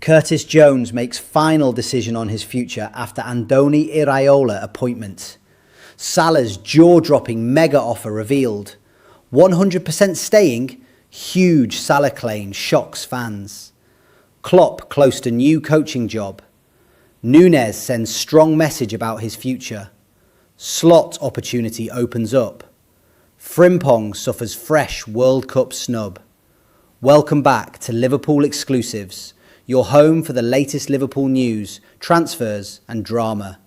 Curtis Jones makes final decision on his future after Andoni Iraola appointment. Salah's jaw-dropping mega offer revealed. 100% staying, huge Salah claim shocks fans. Klopp close to new coaching job. Nunez sends strong message about his future. Slot opportunity opens up. Frimpong suffers fresh World Cup snub. Welcome back to Liverpool Exclusives, your home for the latest Liverpool news, transfers and drama.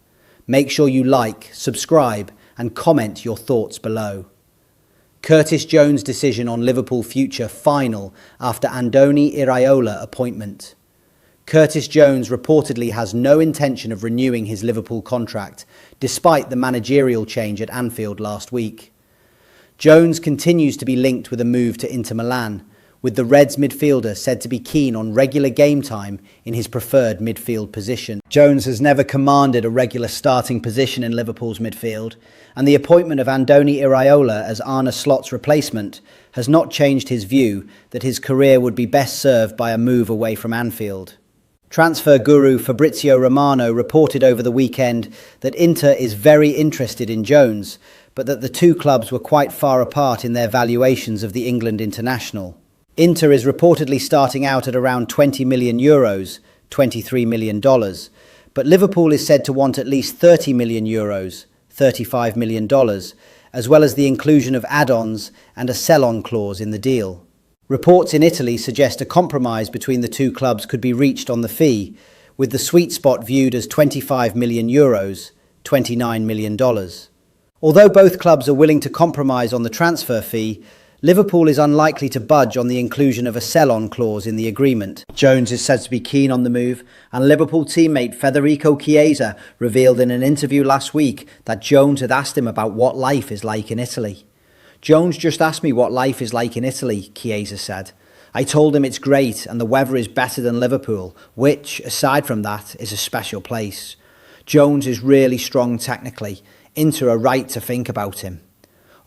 Make sure you like, subscribe and comment your thoughts below. Curtis Jones' decision on Liverpool future final after Andoni Iraola appointment. Curtis Jones reportedly has no intention of renewing his Liverpool contract, despite the managerial change at Anfield last week. Jones continues to be linked with a move to Inter Milan, with the Reds midfielder said to be keen on regular game time in his preferred midfield position. Jones has never commanded a regular starting position in Liverpool's midfield, and the appointment of Andoni Iraola as Arne Slot's replacement has not changed his view that his career would be best served by a move away from Anfield. Transfer guru Fabrizio Romano reported over the weekend that Inter is very interested in Jones, but that the two clubs were quite far apart in their valuations of the England international. Inter is reportedly starting out at around €20 million, $23 million, but Liverpool is said to want at least €30 million, $35 million, as well as the inclusion of add-ons and a sell-on clause in the deal. Reports in Italy suggest a compromise between the two clubs could be reached on the fee, with the sweet spot viewed as €25 million, $29 million. Although both clubs are willing to compromise on the transfer fee, Liverpool is unlikely to budge on the inclusion of a sell-on clause in the agreement. Jones is said to be keen on the move, and Liverpool teammate Federico Chiesa revealed in an interview last week that Jones had asked him about what life is like in Italy. "Jones just asked me what life is like in Italy," Chiesa said. "I told him it's great and the weather is better than Liverpool, which, aside from that, is a special place. Jones is really strong technically. Inter are right to think about him."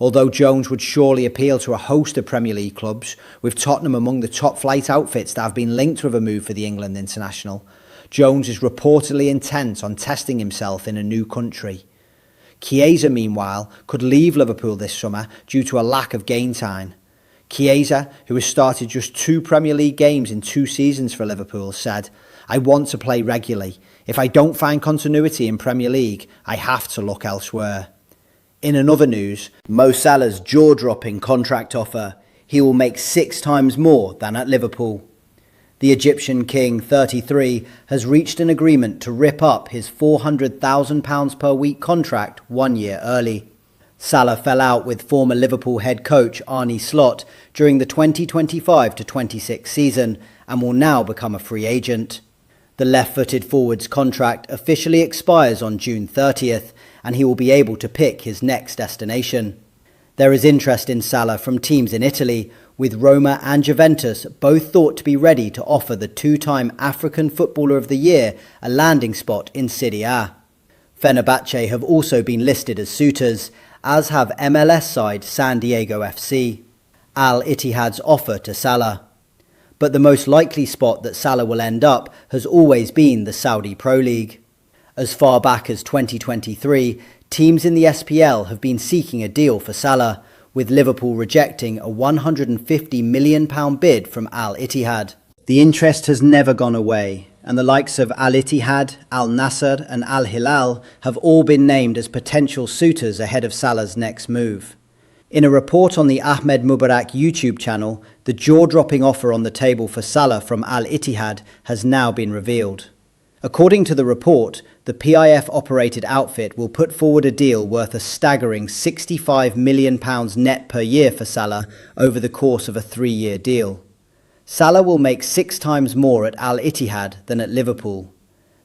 Although Jones would surely appeal to a host of Premier League clubs, with Tottenham among the top-flight outfits that have been linked with a move for the England international, Jones is reportedly intent on testing himself in a new country. Chiesa, meanwhile, could leave Liverpool this summer due to a lack of game time. Chiesa, who has started just 2 Premier League games in 2 seasons for Liverpool, said, "I want to play regularly. If I don't find continuity in Premier League, I have to look elsewhere." In another news, Mo Salah's jaw-dropping contract offer. He will make 6 times more than at Liverpool. The Egyptian king, 33, has reached an agreement to rip up his £400,000 per week contract 1 year early. Salah fell out with former Liverpool head coach Arne Slot during the 2025-26 season and will now become a free agent. The left-footed forward's contract officially expires on June 30th, and he will be able to pick his next destination. There is interest in Salah from teams in Italy, with Roma and Juventus both thought to be ready to offer the 2-time African Footballer of the Year a landing spot in Serie A. Fenerbahce have also been listed as suitors, as have MLS side San Diego FC. Al Ittihad's offer to Salah. But the most likely spot that Salah will end up has always been the Saudi Pro League. As far back as 2023, teams in the SPL have been seeking a deal for Salah, with Liverpool rejecting a £150 million bid from Al Ittihad. The interest has never gone away, and the likes of Al Ittihad, Al Nassr and Al Hilal have all been named as potential suitors ahead of Salah's next move. In a report on the Ahmed Mubarak YouTube channel, the jaw-dropping offer on the table for Salah from Al Ittihad has now been revealed. According to the report, the PIF-operated outfit will put forward a deal worth a staggering £65 million net per year for Salah over the course of a 3-year deal. Salah will make 6 times more at Al Ittihad than at Liverpool.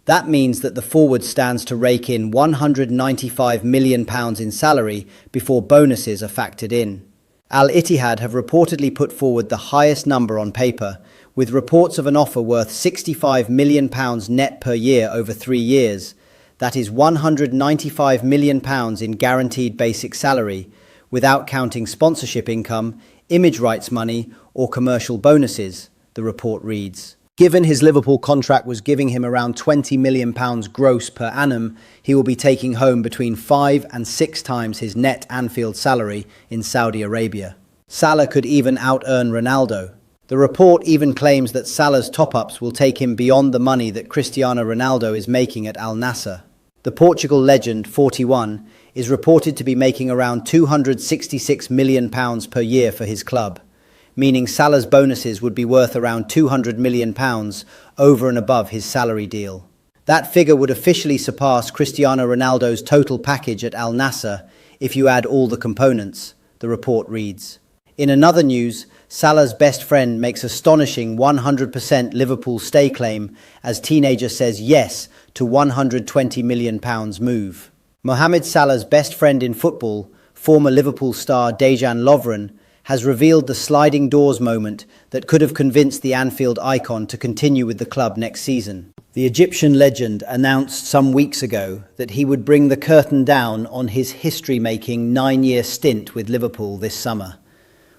That means that the forward stands to rake in £195 million in salary before bonuses are factored in. Al Ittihad have reportedly put forward the highest number on paper, with reports of an offer worth £65 million net per year over 3 years. That is £195 million in guaranteed basic salary, without counting sponsorship income, image rights money or commercial bonuses, the report reads. Given his Liverpool contract was giving him around £20 million gross per annum, he will be taking home between 5 and 6 times his net Anfield salary in Saudi Arabia. Salah could even out-earn Ronaldo. The report even claims that Salah's top-ups will take him beyond the money that Cristiano Ronaldo is making at Al Nassr. The Portugal legend, 41, is reported to be making around £266 million per year for his club, meaning Salah's bonuses would be worth around £200 million over and above his salary deal. That figure would officially surpass Cristiano Ronaldo's total package at Al Nassr if you add all the components, the report reads. In another news, Salah's best friend makes astonishing 100% Liverpool stay claim as teenager says yes to £120 million move. Mohamed Salah's best friend in football, former Liverpool star Dejan Lovren, has revealed the sliding doors moment that could have convinced the Anfield icon to continue with the club next season. The Egyptian legend announced some weeks ago that he would bring the curtain down on his history-making 9-year stint with Liverpool this summer,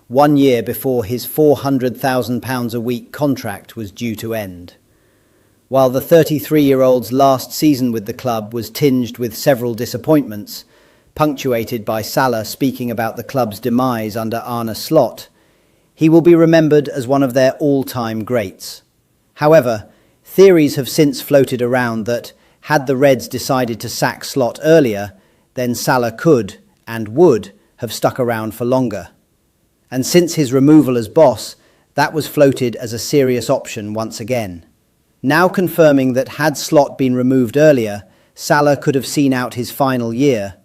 1 year before his £400,000 a week contract was due to end. While the 33-year-old's last season with the club was tinged with several disappointments, punctuated by Salah speaking about the club's demise under Arne Slot, he will be remembered as one of their all-time greats. However, theories have since floated around that, had the Reds decided to sack Slot earlier, then Salah could, and would, have stuck around for longer. And since his removal as boss, that was floated as a serious option once again. Now confirming that had Slot been removed earlier, Salah could have seen out his final year,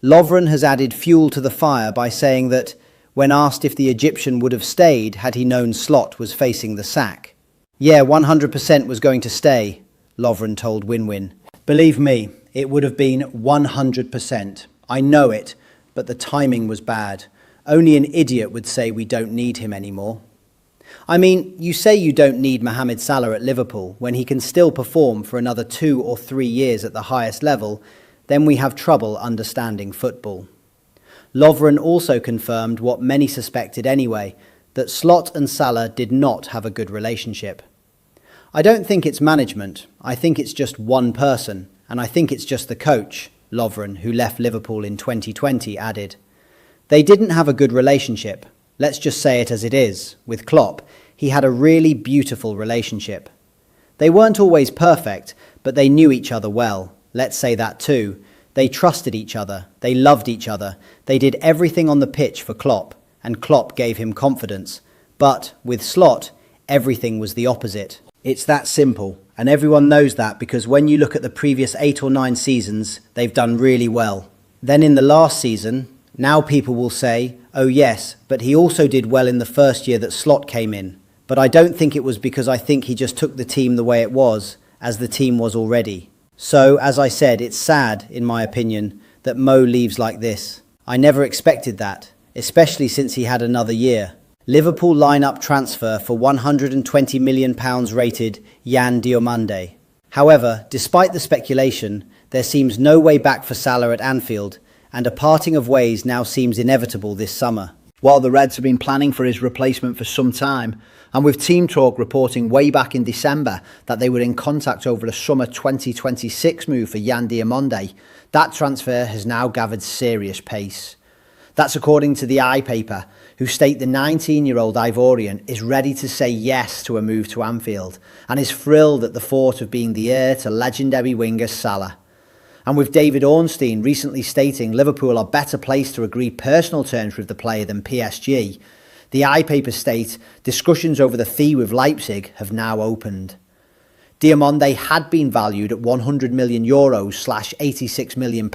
Lovren has added fuel to the fire by saying that, when asked if the Egyptian would have stayed had he known Slot was facing the sack. Yeah, 100% was going to stay, Lovren told Win-Win. Believe me, it would have been 100%. I know it, but the timing was bad. Only an idiot would say we don't need him anymore. I mean, you say you don't need Mohamed Salah at Liverpool when he can still perform for another 2 or 3 years at the highest level, then we have trouble understanding football. Lovren also confirmed what many suspected anyway, that Slot and Salah did not have a good relationship. I don't think it's management, I think it's just one person, and I think it's just the coach, Lovren, who left Liverpool in 2020, added. They didn't have a good relationship. Let's just say it as it is. With Klopp, he had a really beautiful relationship. They weren't always perfect, but they knew each other well. Let's say that too. They trusted each other. They loved each other. They did everything on the pitch for Klopp, and Klopp gave him confidence. But with Slot, everything was the opposite. It's that simple, and everyone knows that because when you look at the previous 8 or 9 seasons, they've done really well. Then in the last season, now people will say, oh yes, but he also did well in the first year that Slot came in. But I don't think it was because I think he just took the team the way it was, as the team was already. So, as I said, it's sad, in my opinion, that Mo leaves like this. I never expected that, especially since he had another year. Liverpool line-up transfer for £120 million rated Yan Diomande. However, despite the speculation, there seems no way back for Salah at Anfield, and a parting of ways now seems inevitable this summer. While the Reds have been planning for his replacement for some time, and with Team Talk reporting way back in December that they were in contact over a summer 2026 move for Yan Diomande, that transfer has now gathered serious pace. That's according to the I paper, who state the 19-year-old Ivorian is ready to say yes to a move to Anfield and is thrilled at the thought of being the heir to legendary winger Salah. And with David Ornstein recently stating Liverpool are better placed to agree personal terms with the player than PSG, the iPaper state discussions over the fee with Leipzig have now opened. Diomande had been valued at €100 million / £86 million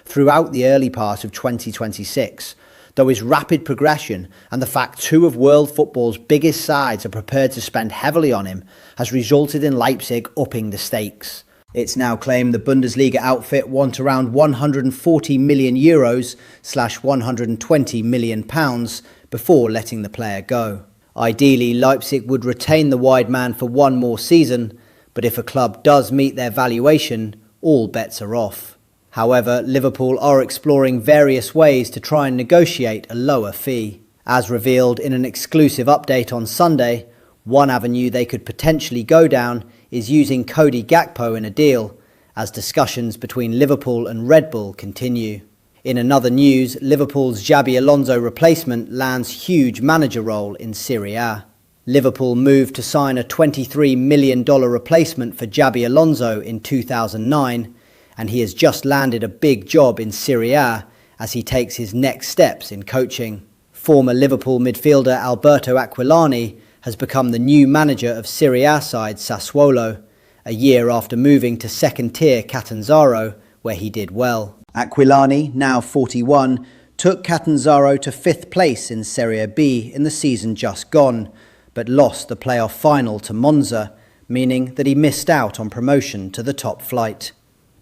throughout the early part of 2026, though his rapid progression and the fact 2 of world football's biggest sides are prepared to spend heavily on him has resulted in Leipzig upping the stakes. It's now claimed the Bundesliga outfit want around €140 million / £120 million before letting the player go. Ideally, Leipzig would retain the wide man for 1 more season, but if a club does meet their valuation, all bets are off. However, Liverpool are exploring various ways to try and negotiate a lower fee. As revealed in an exclusive update on Sunday, One avenue they could potentially go down is using Cody Gakpo in a deal, as discussions between Liverpool and Red Bull continue. In another news, Liverpool's Xabi Alonso replacement lands huge manager role in Serie A. Liverpool moved to sign a $23 million replacement for Xabi Alonso in 2009, and he has just landed a big job in Serie A as he takes his next steps in coaching. Former Liverpool midfielder Alberto Aquilani has become the new manager of Serie A side Sassuolo, a year after moving to second-tier Catanzaro, where he did well. Aquilani, now 41, took Catanzaro to 5th place in Serie B in the season just gone, but lost the playoff final to Monza, meaning that he missed out on promotion to the top flight.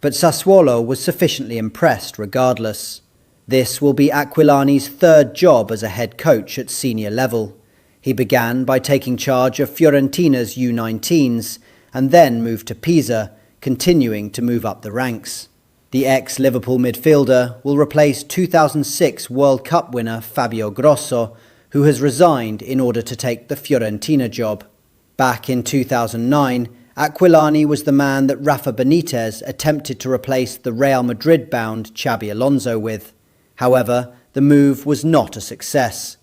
But Sassuolo was sufficiently impressed regardless. This will be Aquilani's third job as a head coach at senior level. He began by taking charge of Fiorentina's U19s and then moved to Pisa, continuing to move up the ranks. The ex-Liverpool midfielder will replace 2006 World Cup winner Fabio Grosso, who has resigned in order to take the Fiorentina job. Back in 2009, Aquilani was the man that Rafa Benitez attempted to replace the Real Madrid-bound Xabi Alonso with. However, the move was not a success.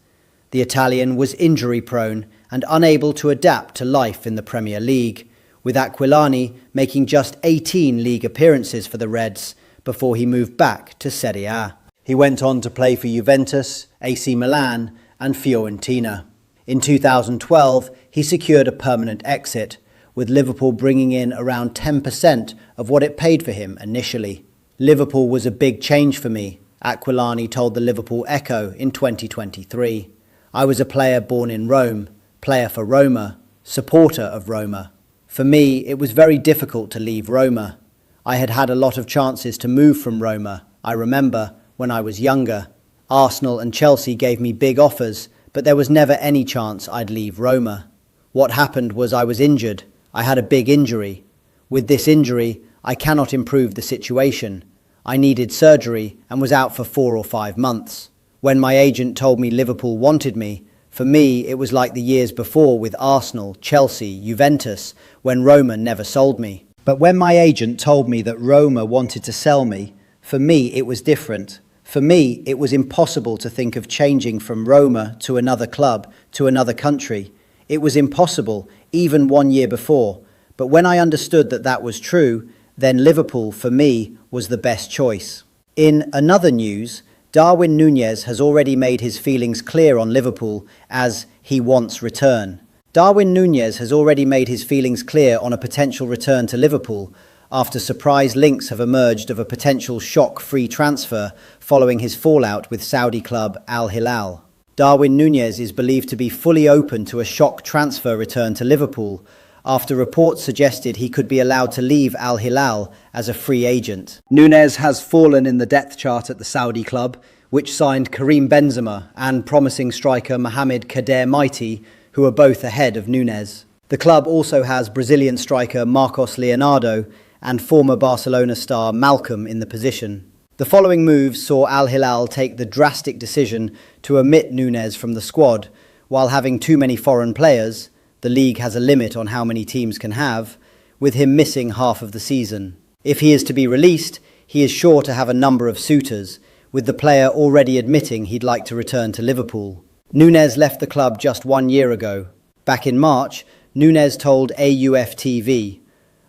The Italian was injury-prone and unable to adapt to life in the Premier League, with Aquilani making just 18 league appearances for the Reds before he moved back to Serie A. He went on to play for Juventus, AC Milan and Fiorentina. In 2012, he secured a permanent exit, with Liverpool bringing in around 10% of what it paid for him initially. Liverpool was a big change for me, Aquilani told the Liverpool Echo in 2023. I was a player born in Rome, player for Roma, supporter of Roma. For me, it was very difficult to leave Roma. I had had a lot of chances to move from Roma, I remember, when I was younger. Arsenal and Chelsea gave me big offers, but there was never any chance I'd leave Roma. What happened was I was injured. I had a big injury. With this injury, I cannot improve the situation. I needed surgery and was out for 4 or 5 months. When my agent told me Liverpool wanted me, for me it was like the years before with Arsenal, Chelsea, Juventus, when Roma never sold me. But when my agent told me that Roma wanted to sell me, for me it was different. For me, it was impossible to think of changing from Roma to another club, to another country. It was impossible, even 1 year before. But when I understood that that was true, then Liverpool, for me, was the best choice. In another news, Darwin Nunez has already made his feelings clear on Liverpool as he wants return. Darwin Nunez has already made his feelings clear on a potential return to Liverpool after surprise links have emerged of a potential shock-free transfer following his fallout with Saudi club Al Hilal. Darwin Nunez is believed to be fully open to a shock transfer return to Liverpool after reports suggested he could be allowed to leave Al Hilal as a free agent. Nunez has fallen in the depth chart at the Saudi club, which signed Karim Benzema and promising striker Mohamed Kader Mighty, who are both ahead of Nunez. The club also has Brazilian striker Marcos Leonardo and former Barcelona star Malcolm in the position. The following moves saw Al Hilal take the drastic decision to omit Nunez from the squad. While having too many foreign players, the league has a limit on how many teams can have, with him missing half of the season. If he is to be released, he is sure to have a number of suitors, with the player already admitting he'd like to return to Liverpool. Nunez left the club just 1 year ago. Back in March, Nunez told AUF TV,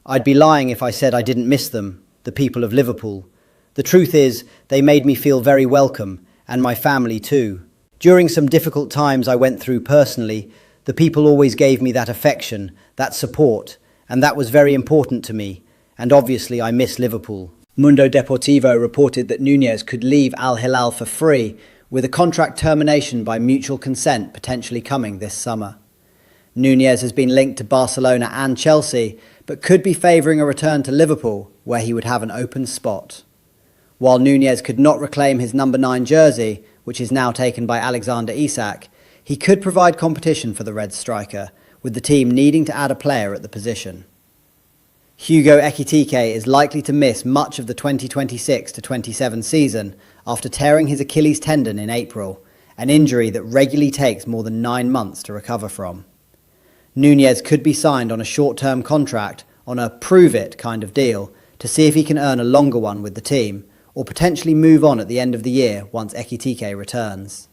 "I'd be lying if I said I didn't miss them, the people of Liverpool. The truth is, they made me feel very welcome, and my family too. During some difficult times I went through personally, the people always gave me that affection, that support, and that was very important to me, and obviously I miss Liverpool." Mundo Deportivo reported that Nunez could leave Al Hilal for free, with a contract termination by mutual consent potentially coming this summer. Nunez has been linked to Barcelona and Chelsea, but could be favouring a return to Liverpool, where he would have an open spot. While Nunez could not reclaim his number 9 jersey, which is now taken by Alexander Isak, he could provide competition for the Red striker, with the team needing to add a player at the position. Hugo Ekitike is likely to miss much of the 2026-27 season after tearing his Achilles tendon in April, an injury that regularly takes more than 9 months to recover from. Nunez could be signed on a short-term contract on a prove-it kind of deal to see if he can earn a longer one with the team, or potentially move on at the end of the year once Ekitike returns.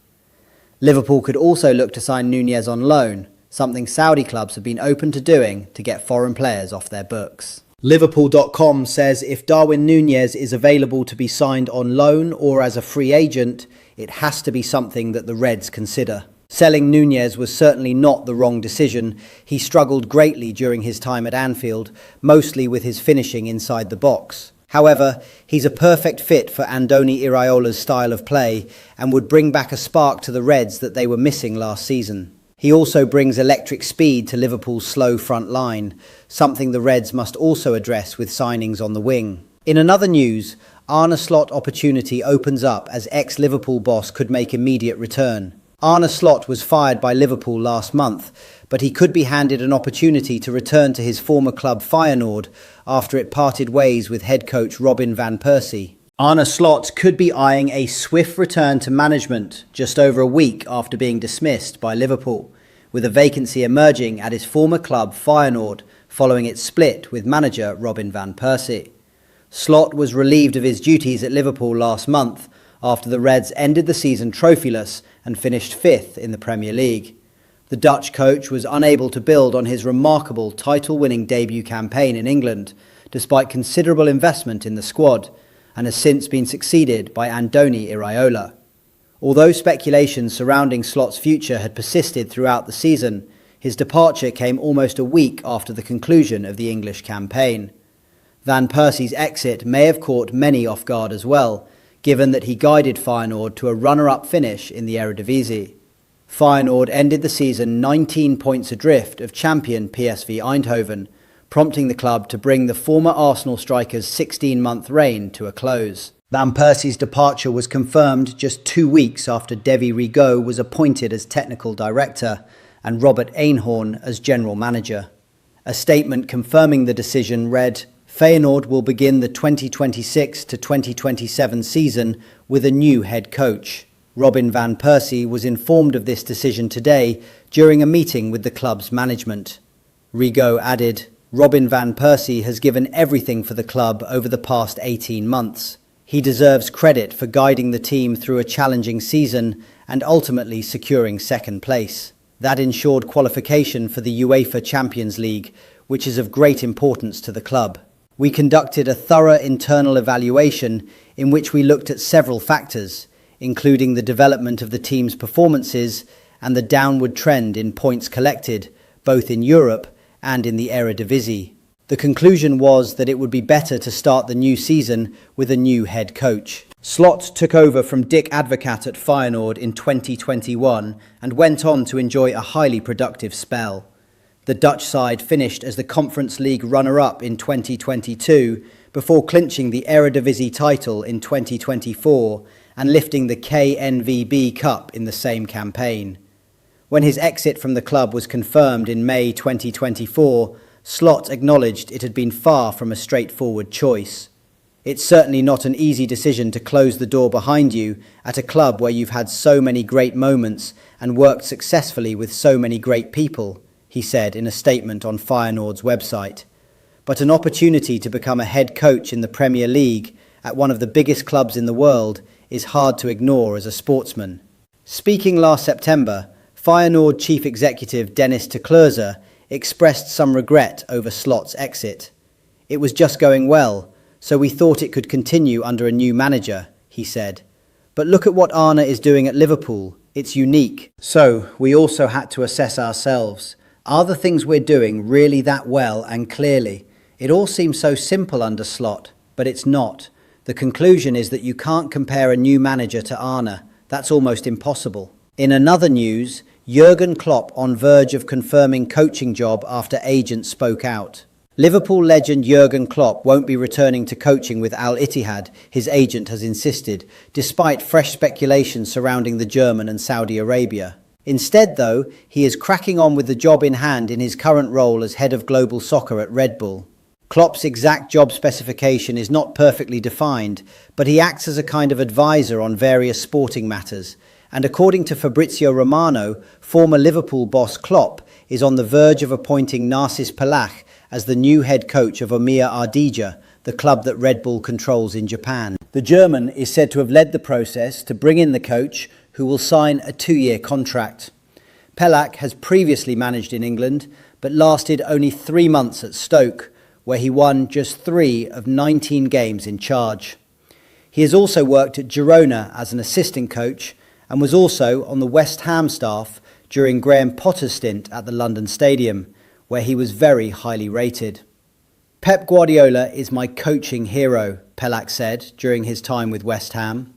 Liverpool could also look to sign Nunez on loan, something Saudi clubs have been open to doing to get foreign players off their books. Liverpool.com says if Darwin Nunez is available to be signed on loan or as a free agent, it has to be something that the Reds consider. Selling Nunez was certainly not the wrong decision. He struggled greatly during his time at Anfield, mostly with his finishing inside the box. However, he's a perfect fit for Andoni Iraola's style of play and would bring back a spark to the Reds that they were missing last season. He also brings electric speed to Liverpool's slow front line, something the Reds must also address with signings on the wing. In another news, Arne Slot opportunity opens up as ex-Liverpool boss could make immediate return. Arne Slot was fired by Liverpool last month, but he could be handed an opportunity to return to his former club Feyenoord after it parted ways with head coach Robin van Persie. Arne Slot could be eyeing a swift return to management just over a week after being dismissed by Liverpool, with a vacancy emerging at his former club Feyenoord following its split with manager Robin van Persie. Slot was relieved of his duties at Liverpool last month after the Reds ended the season trophyless and finished 5th in the Premier League. The Dutch coach was unable to build on his remarkable title-winning debut campaign in England, despite considerable investment in the squad, and has since been succeeded by Andoni Iraola. Although speculation surrounding Slot's future had persisted throughout the season, his departure came almost a week after the conclusion of the English campaign. Van Persie's exit may have caught many off guard as well, given that he guided Feyenoord to a runner-up finish in the Eredivisie. Feyenoord ended the season 19 points adrift of champion PSV Eindhoven, prompting the club to bring the former Arsenal striker's 16-month reign to a close. Van Persie's departure was confirmed just 2 weeks after Davy Rigaud was appointed as technical director and Robert Einhorn as general manager. A statement confirming the decision read, "Feyenoord will begin the 2026 to 2027 season with a new head coach." Robin van Persie was informed of this decision today during a meeting with the club's management. Rigaud added, "Robin van Persie has given everything for the club over the past 18 months. He deserves credit for guiding the team through a challenging season and ultimately securing second place. That ensured qualification for the UEFA Champions League, which is of great importance to the club. We conducted a thorough internal evaluation in which we looked at several factors, including the development of the team's performances and the downward trend in points collected, both in Europe and in the Eredivisie. The conclusion was that it would be better to start the new season with a new head coach." Slot took over from Dick Advocaat at Feyenoord in 2021 and went on to enjoy a highly productive spell. The Dutch side finished as the Conference League runner-up in 2022 before clinching the Eredivisie title in 2024 and lifting the KNVB Cup in the same campaign. When his exit from the club was confirmed in May 2024, Slot acknowledged it had been far from a straightforward choice. "It's certainly not an easy decision to close the door behind you at a club where you've had so many great moments and worked successfully with so many great people," he said in a statement on Feyenoord's website. But an opportunity to become a head coach in the Premier League at one of the biggest clubs in the world is hard to ignore as a sportsman. Speaking last September, Feyenoord chief executive Dennis de Clercq expressed some regret over Slot's exit. "It was just going well, so we thought it could continue under a new manager," he said. "But look at what Arne is doing at Liverpool. It's unique. So we also had to assess ourselves. Are the things we're doing really that well and clearly? It all seems so simple under Slot, but it's not. The conclusion is that you can't compare a new manager to Arne. That's almost impossible." In another news, Jurgen Klopp on verge of confirming coaching job after agents spoke out. Liverpool legend Jurgen Klopp won't be returning to coaching with Al Ittihad, his agent has insisted, despite fresh speculation surrounding the German and Saudi Arabia. Instead, though, he is cracking on with the job in hand in his current role as head of global soccer at Red Bull. Klopp's exact job specification is not perfectly defined, but he acts as a kind of advisor on various sporting matters. And according to Fabrizio Romano, former Liverpool boss Klopp is on the verge of appointing Narcis Palach as the new head coach of Omiya Ardija, the club that Red Bull controls in Japan. The German is said to have led the process to bring in the coach, who will sign a 2-year contract. Palach has previously managed in England, but lasted only 3 months at Stoke, where he won just 3 of 19 games in charge. He has also worked at Girona as an assistant coach and was also on the West Ham staff during Graham Potter's stint at the London Stadium, where he was very highly rated. Pep Guardiola is my coaching hero, Palach said during his time with West Ham.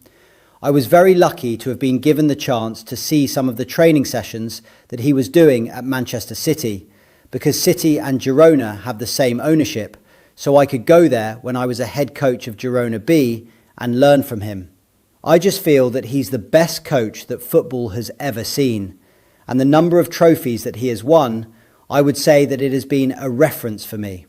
I was very lucky to have been given the chance to see some of the training sessions that he was doing at Manchester City, because City and Girona have the same ownership, so I could go there when I was a head coach of Girona B and learn from him. I just feel that he's the best coach that football has ever seen, and the number of trophies that he has won, I would say that it has been a reference for me.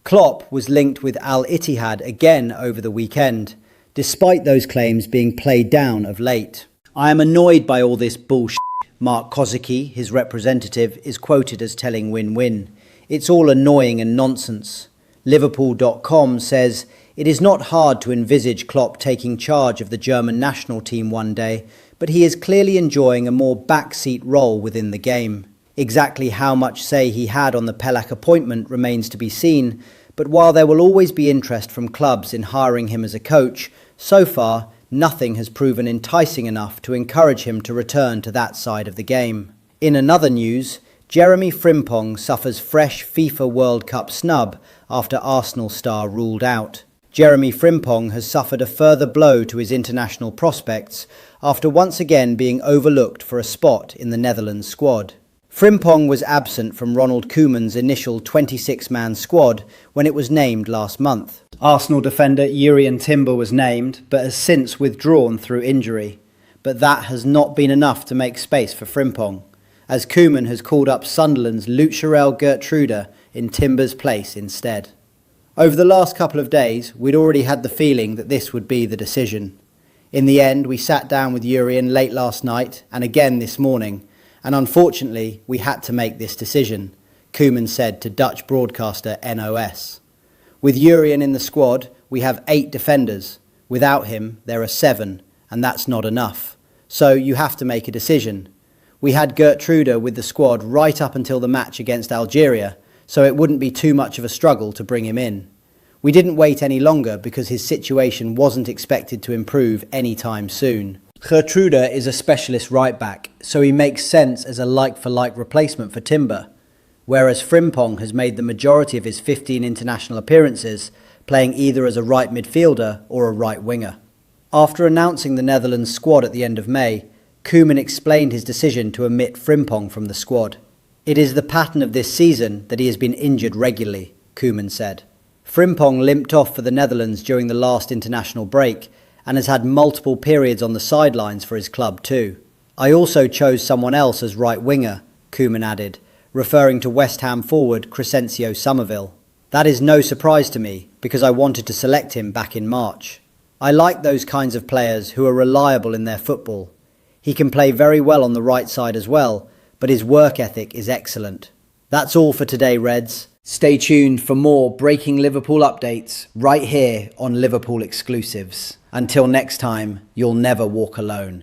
Klopp was linked with Al Ittihad again over the weekend, despite those claims being played down of late. I am annoyed by all this bullshit. Mark Kozicki, his representative, is quoted as telling win-win. It's all annoying and nonsense. Liverpool.com says, it is not hard to envisage Klopp taking charge of the German national team one day, but he is clearly enjoying a more backseat role within the game. Exactly how much say he had on the Palach appointment remains to be seen, but while there will always be interest from clubs in hiring him as a coach, so far, nothing has proven enticing enough to encourage him to return to that side of the game. In another news, Jeremie Frimpong suffers fresh FIFA World Cup snub after Arsenal star ruled out. Jeremie Frimpong has suffered a further blow to his international prospects after once again being overlooked for a spot in the Netherlands squad. Frimpong was absent from Ronald Koeman's initial 26-man squad when it was named last month. Arsenal defender Jurgen Timber was named, but has since withdrawn through injury. But that has not been enough to make space for Frimpong, as Koeman has called up Sunderland's Luciarel Gertruda in Timber's place instead. Over the last couple of days, we'd already had the feeling that this would be the decision. In the end, we sat down with Jurgen late last night and again this morning, and unfortunately, we had to make this decision, Koeman said to Dutch broadcaster NOS. With Jurgen in the squad, we have 8 defenders. Without him, there are 7, and that's not enough. So you have to make a decision. We had Gertruda with the squad right up until the match against Algeria, so it wouldn't be too much of a struggle to bring him in. We didn't wait any longer because his situation wasn't expected to improve anytime soon. Gertruda is a specialist right-back, so he makes sense as a like-for-like replacement for Timber, whereas Frimpong has made the majority of his 15 international appearances, playing either as a right midfielder or a right winger. After announcing the Netherlands squad at the end of May, Koeman explained his decision to omit Frimpong from the squad. It is the pattern of this season that he has been injured regularly, Koeman said. Frimpong limped off for the Netherlands during the last international break, and has had multiple periods on the sidelines for his club too. I also chose someone else as right winger, Koeman added, referring to West Ham forward Crescencio Somerville. That is no surprise to me, because I wanted to select him back in March. I like those kinds of players who are reliable in their football. He can play very well on the right side as well, but his work ethic is excellent. That's all for today, Reds. Stay tuned for more breaking Liverpool updates right here on Liverpool Exclusives. Until next time, you'll never walk alone.